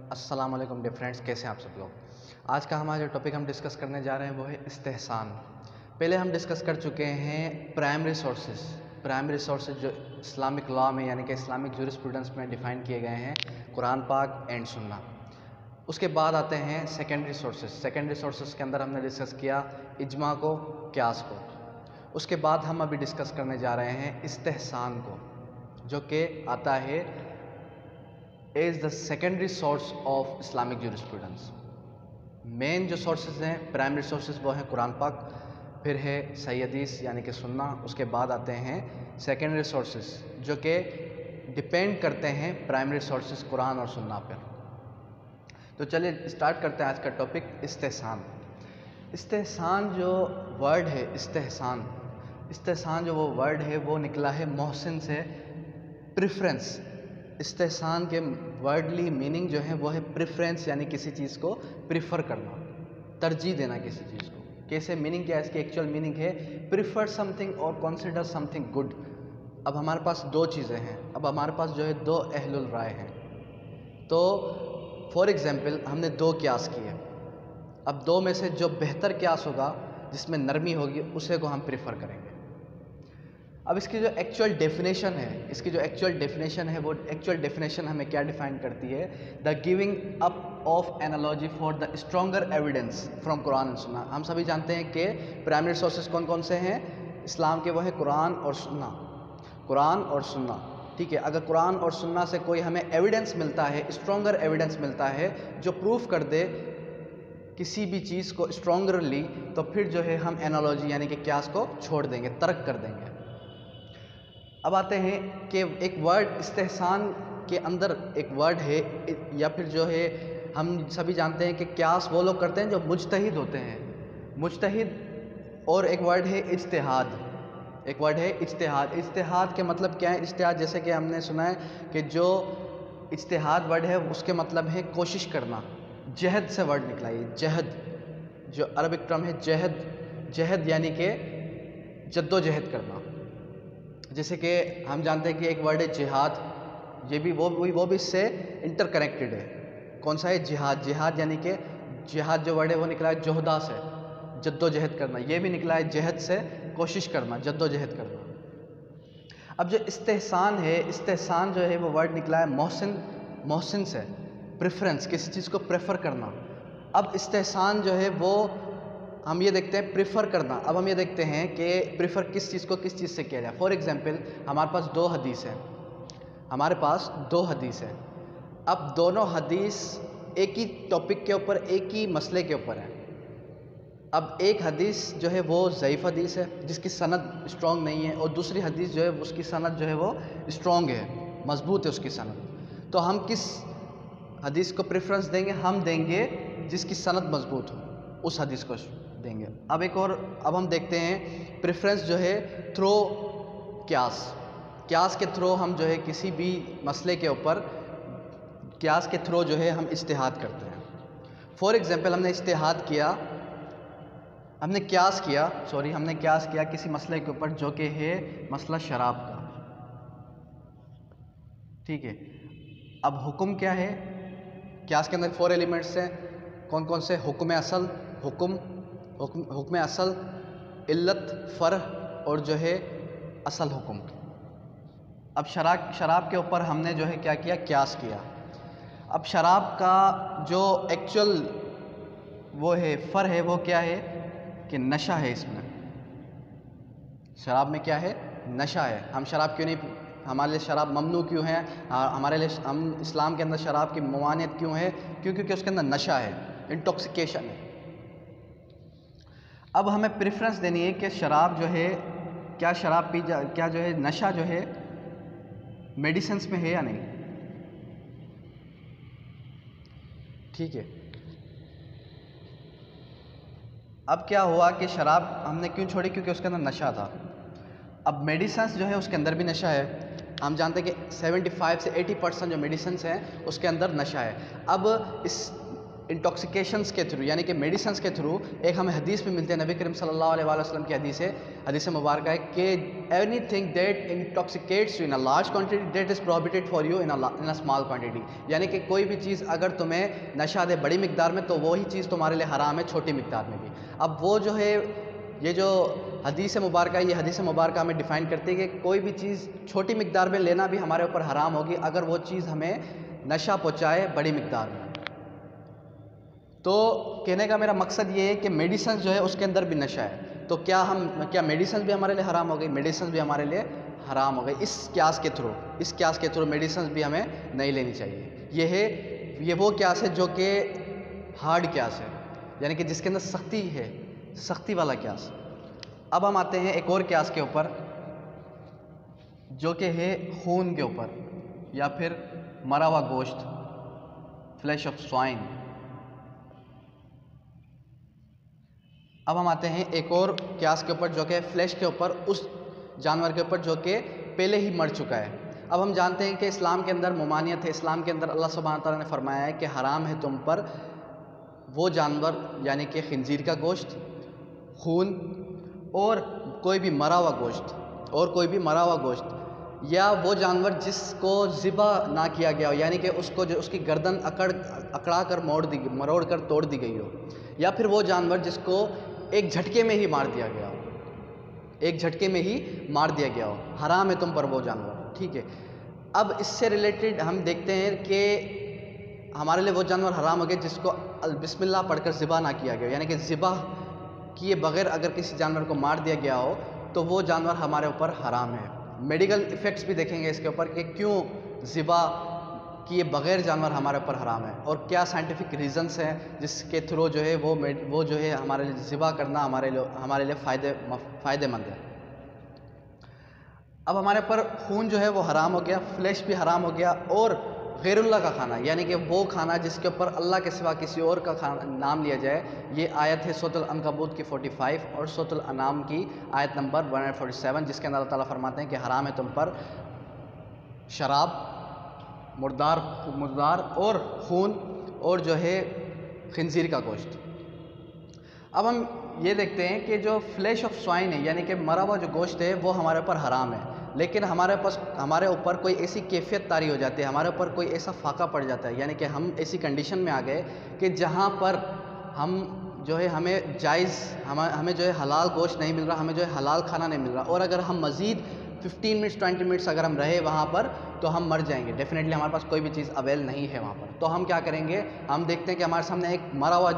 السلام علیکم dear friends, کیسے ہیں آپ سب لوگ؟ آج کا ہمارا جو ٹاپک ہم ڈسکس کرنے جا رہے ہیں وہ ہے استحسان۔ پہلے ہم ڈسکس کر چکے ہیں پرائمری سورسز جو اسلامک لاء میں یعنی کہ اسلامک جورسپروڈنس میں ڈیفائن کیے گئے ہیں، قرآن پاک اینڈ سنہ۔ اس کے بعد آتے ہیں سیکنڈری سورسز کے اندر ہم نے ڈسکس کیا اجماع کو، قیاس کو۔ اس کے بعد ہم ابھی ڈسکس کرنے جا رہے ہیں استحسان کو، جو کہ آتا ہے as the secondary source of Islamic jurisprudence. Main جو سورسز ہیں پرائمری سورسز وہ ہیں قرآن پاک، پھر ہے صحیح حدیث یعنی کہ سنہ، اس کے بعد آتے ہیں سیکنڈری سورسز جو کہ ڈپینڈ کرتے ہیں پرائمری سورسز قرآن اور سنہ پر۔ تو چلیے اسٹارٹ کرتے ہیں آج کا ٹاپک استحسان جو ورڈ ہے، استحسان جو وہ ورڈ ہے وہ نکلا ہے محسن سے، پریفرنس۔ استحسان کے ورڈلی میننگ جو ہے وہ ہے پریفرنس، یعنی کسی چیز کو پریفر کرنا، ترجیح دینا کسی چیز کو۔ کیسے میننگ کیا ہے اس کی؟ ایکچوئل میننگ ہے پریفر سم تھنگ اور کنسیڈر سم تھنگ گڈ۔ اب ہمارے پاس دو چیزیں ہیں، اب ہمارے پاس جو ہے دو اہل الرائے ہیں، تو فار ایگزامپل ہم نے دو قیاس کیے، اب دو میں سے جو بہتر قیاس ہوگا جس میں نرمی ہوگی اسے کو ہم پریفر کریں گے۔ اب اس کی جو ایکچوئل ڈیفینیشن ہے وہ ایکچوئل ڈیفینیشن ہمیں کیا ڈیفائن کرتی ہے؟ The giving up of analogy for the stronger evidence from Quran and سنہ۔ ہم سبھی جانتے ہیں کہ پرائمری سورسز کون کون سے ہیں اسلام کے؟ وہ ہے قرآن اور سنہ، ٹھیک ہے۔ اگر قرآن اور سنہ سے کوئی ہمیں ایویڈنس ملتا ہے، اسٹرانگر ایویڈنس ملتا ہے جو پروف کر دے کسی بھی چیز کو اسٹرانگرلی، تو پھر جو ہے ہم اینالوجی یعنی کہ قیاس کو چھوڑ دیں گے، ترک کر دیں گے۔ اب آتے ہیں کہ ایک ورڈ استحسان کے اندر ایک ورڈ ہے، یا پھر جو ہے ہم سبھی جانتے ہیں کہ قیاس وہ لوگ کرتے ہیں جو مجتہد ہوتے ہیں، مجتہد، اور ایک ورڈ ہے اجتہاد۔ اجتہاد کے مطلب کیا ہے؟ اجتہاد جیسے کہ ہم نے سنا ہے کہ جو اجتہاد ورڈ ہے اس کے مطلب ہے کوشش کرنا، جہد سے ورڈ نکلا ہے، جہد جو عربک ٹرم ہے، جہد یعنی کہ جد و جہد کرنا۔ جیسے کہ ہم جانتے ہیں کہ ایک ورڈ ہے جہاد، یہ بھی وہ بھی اس سے انٹر کنیکٹڈ ہے۔ کون سا ہے؟ جہاد یعنی کہ جہاد جو ورڈ ہے وہ نکلا ہے جوہدہ سے، جد و جہد کرنا، یہ بھی نکلا ہے جہد سے، کوشش کرنا، جد و جہد کرنا۔ اب جو استحسان ہے، استحسان جو ہے وہ ورڈ نکلا ہے محسن سے، پریفرنس، کسی چیز کو پریفر کرنا۔ اب استحسان جو ہے وہ ہم یہ دیکھتے ہیں پریفر کرنا، اب ہم یہ دیکھتے ہیں کہ پریفر کس چیز کو کس چیز سے کیا جائے۔ فار ایگزامپل ہمارے پاس دو حدیث ہیں، اب دونوں حدیث ایک ہی ٹاپک کے اوپر، ایک ہی مسئلے کے اوپر ہے۔ اب ایک حدیث جو ہے وہ ضعیف حدیث ہے جس کی سند اسٹرانگ نہیں ہے، اور دوسری حدیث جو ہے اس کی سند جو ہے وہ اسٹرانگ ہے، مضبوط ہے اس کی سند۔ تو ہم کس حدیث کو پریفرنس دیں گے؟ ہم دیں گے جس کی سند مضبوط ہو، اس حدیث کو دیں گے۔ اب ہم دیکھتے ہیں پریفرنس جو ہے تھرو قیاس کے تھرو ہم جو ہے کسی بھی مسئلے کے اوپر قیاس کے تھرو جو ہے ہم اجتہاد کرتے ہیں۔ فار ایگزامپل ہم نے قیاس کیا کسی مسئلے کے اوپر جو کہ ہے مسئلہ شراب کا، ٹھیک ہے۔ اب حکم کیا ہے؟ قیاس کے اندر 4 ایلیمنٹس ہیں، کون سے؟ حکم اصل، علت، فرع اور جو ہے اصل حکم۔ اب شراب کے اوپر ہم نے جو ہے کیا کیا؟ قیاس کیا۔ اب شراب کا جو ایکچوئل وہ ہے فرع ہے وہ کیا ہے؟ کہ نشہ ہے، اس میں شراب میں کیا ہے؟ نشہ ہے۔ ہم شراب کیوں نہیں، ہمارے لیے شراب ممنوع کیوں ہے؟ ہمارے لیے ہم اسلام کے اندر شراب کی ممانعت کیوں ہے؟ کیونکہ اس کے اندر نشہ ہے، انٹاکسیکیشن ہے۔ اب ہمیں پریفرنس دینی ہے کہ شراب جو ہے، کیا شراب کیا جو ہے نشہ جو ہے میڈیسنس میں ہے یا نہیں، ٹھیک ہے۔ اب کیا ہوا کہ شراب ہم نے کیوں چھوڑی؟ کیونکہ اس کے اندر نشہ تھا۔ اب میڈیسنس جو ہے اس کے اندر بھی نشہ ہے، ہم جانتے ہیں کہ 75 سے 80% جو میڈیسنس ہیں اس کے اندر نشہ ہے۔ اب اس انٹاکسیکیشنس کے تھرو یعنی کہ میڈیسنس کے تھرو ایک ہمیں حدیث میں ملتے ہیں، نبی کریم صلی اللہ علیہ وسلم کی حدیث مبارکہ ہے کہ anything that intoxicates you in a large quantity that is prohibited for you in a small quantity, یعنی کہ کوئی بھی چیز اگر تمہیں نشہ دے بڑی مقدار میں تو وہی چیز تمہارے لیے حرام ہے چھوٹی مقدار میں بھی۔ اب وہ جو ہے یہ جو حدیث مبارکہ یہ حدیث مبارکہ ہمیں ڈیفائن کرتی ہے کہ کوئی بھی چیز چھوٹی مقدار میں لینا بھی ہمارے اوپر حرام ہوگی اگر وہ چیز ہمیں نشہ پہنچائے بڑی مقدار میں۔ تو کہنے کا میرا مقصد یہ ہے کہ میڈیسنز جو ہے اس کے اندر بھی نشہ ہے، تو کیا میڈیسنز بھی ہمارے لیے حرام ہو گئی؟ میڈیسنز بھی ہمارے لیے حرام ہو گئی اس قیاس کے تھرو میڈیسنز بھی ہمیں نہیں لینی چاہیے۔ یہ وہ قیاس ہے جو کہ ہارڈ قیاس ہے، یعنی کہ جس کے اندر سختی ہے، سختی والا قیاس۔ اب ہم آتے ہیں ایک اور قیاس کے اوپر جو کہ ہے خون کے اوپر یا پھر مرا ہوا گوشت، فلیش آف سوائن۔ اب ہم آتے ہیں ایک اور قیاس کے اوپر جو کہ فلیش کے اوپر، اس جانور کے اوپر جو کہ پہلے ہی مر چکا ہے۔ اب ہم جانتے ہیں کہ اسلام کے اندر ممانعت ہے، اسلام کے اندر اللہ سبحانہ تعالیٰ نے فرمایا ہے کہ حرام ہے تم پر وہ جانور یعنی کہ خنزیر کا گوشت، خون اور کوئی بھی مرا ہوا گوشت یا وہ جانور جس کو ذبح نہ کیا گیا ہو، یعنی کہ اس کو جو اس کی گردن اکڑا کر مروڑ کر توڑ دی گئی ہو، یا پھر وہ جانور جس کو ایک جھٹکے میں ہی مار دیا گیا ہو، حرام ہے تم پر وہ جانور، ٹھیک ہے۔ اب اس سے ریلیٹڈ ہم دیکھتے ہیں کہ ہمارے لیے وہ جانور حرام ہو گئے جس کو بسم اللہ پڑھ کر ذبح نہ کیا گیا، یعنی کہ ذبح کیے بغیر اگر کسی جانور کو مار دیا گیا ہو تو وہ جانور ہمارے اوپر حرام ہے۔ میڈیکل ایفیکٹس بھی دیکھیں گے اس کے اوپر کہ کیوں ذبح کیے بغیر جانور ہمارے اوپر حرام ہے اور کیا سائنٹیفک ریزنس ہیں جس کے تھرو جو ہے وہ جو ہے ہمارے لیے ذبح کرنا ہمارے لیے فائدے مند ہے۔ اب ہمارے پر خون جو ہے وہ حرام ہو گیا، فلیش بھی حرام ہو گیا، اور غیر اللہ کا کھانا یعنی کہ وہ کھانا جس کے اوپر اللہ کے سوا کسی اور کا نام لیا جائے۔ یہ آیت ہے سورۃ العنکبوت کی 45 اور سورۃ الانعام کی آیت نمبر 147، جس کے اندر اللہ تعالیٰ فرماتے ہیں کہ حرام ہے تم پر شراب، مردار اور خون اور جو ہے خنزیر کا گوشت۔ اب ہم یہ دیکھتے ہیں کہ جو فلیش آف سوائن ہے یعنی کہ مرا ہوا جو گوشت ہے وہ ہمارے اوپر حرام ہے، لیکن ہمارے اوپر کوئی ایسی کیفیت طاری ہو جاتی ہے، ہمارے اوپر کوئی ایسا فاقہ پڑ جاتا ہے، یعنی کہ ہم ایسی کنڈیشن میں آ گئے کہ جہاں پر ہم جو ہے ہمیں جو ہے حلال گوشت نہیں مل رہا، ہمیں جو ہے حلال کھانا نہیں مل رہا، اور اگر ہم مزید 15 منٹس 20 منٹس اگر ہم رہے وہاں پر تو ہم مر جائیں گے، ڈیفینیٹلی ہمارے پاس کوئی بھی چیز اویل نہیں ہے وہاں پر۔ تو ہم کیا کریں گے؟ ہم دیکھتے ہیں کہ ہمارے سامنے ایک مرا ہوا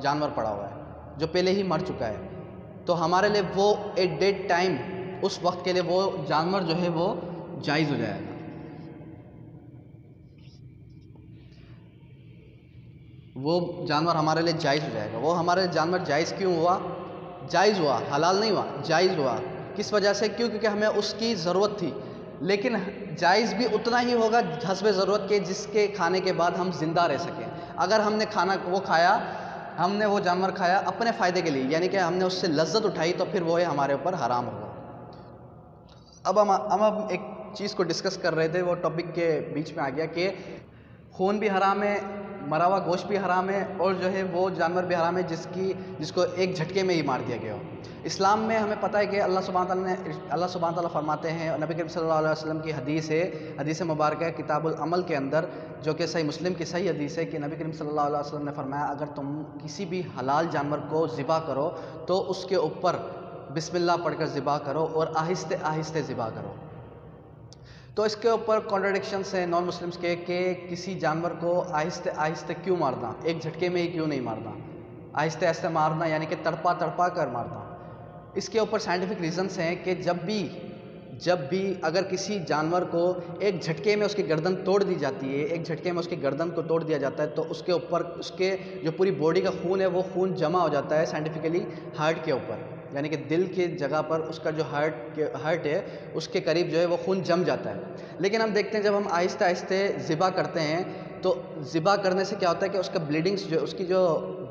جانور پڑا ہوا ہے جو پہلے ہی مر چکا ہے، تو ہمارے لیے وہ ایٹ دیٹ ٹائم اس وقت کے لیے وہ جانور جو ہے وہ جائز ہو جائے گا۔ وہ جانور ہمارے لیے جائز ہو جائے گا۔ وہ ہمارے جانور جائز کیوں ہوا؟ جائز ہوا، حلال نہیں ہوا، جائز ہوا۔ کس وجہ سے؟ کیونکہ ہمیں اس کی ضرورت تھی، لیکن جائز بھی اتنا ہی ہوگا حسب ضرورت کے جس کے کھانے کے بعد ہم زندہ رہ سکیں۔ اگر ہم نے ہم نے وہ جانور کھایا اپنے فائدے کے لیے، یعنی کہ ہم نے اس سے لذت اٹھائی، تو پھر وہ ہمارے اوپر حرام ہوگا۔ اب ہم ایک چیز کو ڈسکس کر رہے تھے، وہ ٹاپک کے بیچ میں آ گیا کہ خون بھی حرام ہے، مرا ہوا گوشت بھی حرام ہے، اور جو ہے وہ جانور بھی حرام ہے جس کو ایک جھٹکے میں ہی مار دیا گیا ہو۔ اسلام میں ہمیں پتہ ہے کہ اللہ سبحانہ تعالیٰ فرماتے ہیں، اور نبی کریم صلی اللہ علیہ وسلم کی حدیث مبارکہ کتاب العمل کے اندر، جو کہ صحیح مسلم کی صحیح حدیث ہے، کہ نبی کریم صلی اللہ علیہ وسلم نے فرمایا اگر تم کسی بھی حلال جانور کو ذبح کرو تو اس کے اوپر بسم اللہ پڑھ کر ذبح کرو اور آہستہ آہستہ ذبح کرو۔ تو اس کے اوپر کانٹرڈکشنس ہیں نان مسلمس کے کہ کسی جانور کو آہستہ آہستہ کیوں مارنا، ایک جھٹکے میں ہی کیوں نہیں مارنا، آہستہ آہستہ مارنا یعنی کہ تڑپا کر مارنا۔ اس کے اوپر سائنٹیفک ریزنس ہیں کہ جب بھی اگر کسی جانور کو ایک جھٹکے میں اس کی گردن توڑ دی جاتی ہے، ایک جھٹکے میں اس کی گردن کو توڑ دیا جاتا ہے، تو اس کے اوپر اس کے جو پوری باڈی کا خون ہے وہ خون جمع ہو جاتا ہے سائنٹیفکلی ہارٹ کے اوپر، یعنی کہ دل کی جگہ پر اس کا جو ہارٹ ہے اس کے قریب جو ہے وہ خون جم جاتا ہے۔ لیکن ہم دیکھتے ہیں جب ہم آہستہ آہستہ ذبح کرتے ہیں تو ذبح کرنے سے کیا ہوتا ہے کہ اس کا بلیڈنگس جو اس کی جو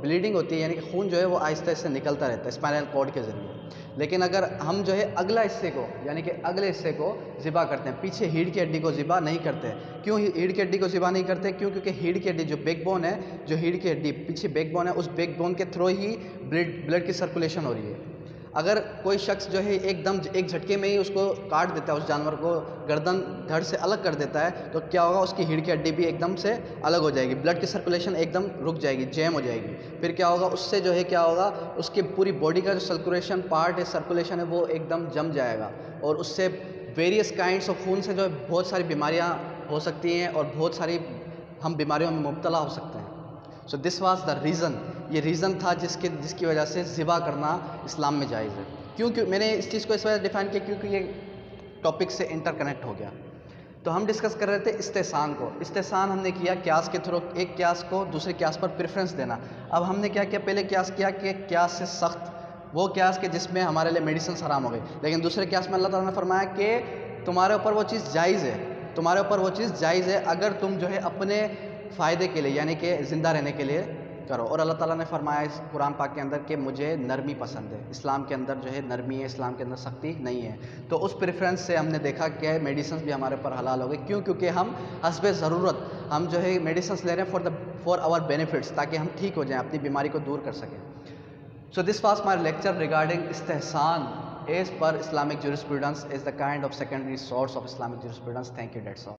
بلیڈنگ ہوتی ہے، یعنی کہ خون جو ہے وہ آہستہ آہستہ نکلتا رہتا ہے اسپائنل کارڈ کے ذریعے. لیکن اگر ہم جو ہے اگلا حصے کو یعنی کہ اگلے حصے کو ذبح کرتے ہیں، پیچھے ہیڈ کی ہڈی کو ذبح نہیں کرتے. کیوں ہیڈ کی ہڈی کو ذبح نہیں کرتے؟ کیونکہ ہیڈ کی ہڈی جو بیک بون ہے، جو ہیڈ کی ہڈی پیچھے بیک بون ہے، اس بیک بون کے تھرو ہی بلڈ کی سرکولیشن ہو رہی ہے. اگر کوئی شخص جو ہے ایک جھٹکے میں ہی اس کو کاٹ دیتا ہے، اس جانور کو گردن دھڑ سے الگ کر دیتا ہے، تو کیا ہوگا؟ اس کی ہیڈ کی ہڈی بھی ایک دم سے الگ ہو جائے گی، بلڈ کی سرکولیشن ایک دم رک جائے گی، جیم ہو جائے گی. پھر کیا ہوگا؟ اس سے جو ہے کیا ہوگا؟ اس کی پوری باڈی کا جو سرکولیشن پارٹ ہے، سرکولیشن ہے، وہ ایک دم جم جائے گا، اور اس سے ویریس کائنڈس آف خون سے جو ہے بہت ساری بیماریاں ہو سکتی ہیں، اور بہت ساری ہم بیماریوں میں مبتلا ہو سکتے ہیں. سو دس واز دا ریزن، یہ ریزن تھا جس کی وجہ سے ذبح کرنا اسلام میں جائز ہے. کیونکہ میں نے اس چیز کو اس وجہ ڈیفائن کیا کیونکہ یہ ٹاپک سے انٹر کنیکٹ ہو گیا. تو ہم ڈسکس کر رہے تھے استحسان کو. استحسان ہم نے کیا قیاس کے تھرو، ایک قیاس کو دوسرے قیاس پر پریفرنس دینا. اب ہم نے کیا کیا؟ پہلے قیاس کیا کہ قیاس سے سخت، وہ قیاس کے جس میں ہمارے لیے میڈیسنس حرام ہو گئی. لیکن دوسرے قیاس میں اللہ تعالیٰ نے فرمایا کہ تمہارے اوپر وہ چیز جائز ہے، تمہارے اوپر وہ چیز جائز ہے اگر تم جو ہے اپنے فائدے کے لیے یعنی کہ زندہ رہنے کے لیے کرو. اور اللہ تعالیٰ نے فرمایا اس قرآن پاک کے اندر کہ مجھے نرمی پسند ہے. اسلام کے اندر جو ہے نرمی ہے، اسلام کے اندر سختی نہیں ہے. تو اس پریفرنس سے ہم نے دیکھا کہ میڈیسنس بھی ہمارے اوپر حلال ہو گئی. کیونکہ ہم حسب ضرورت ہم جو ہے میڈیسنس لے رہے ہیں فار آور بینیفٹس، تاکہ ہم ٹھیک ہو جائیں، اپنی بیماری کو دور کر سکیں. So this was my lecture regarding استحسان as per Islamic jurisprudence is the kind of secondary source of Islamic jurisprudence. Thank you, that's all.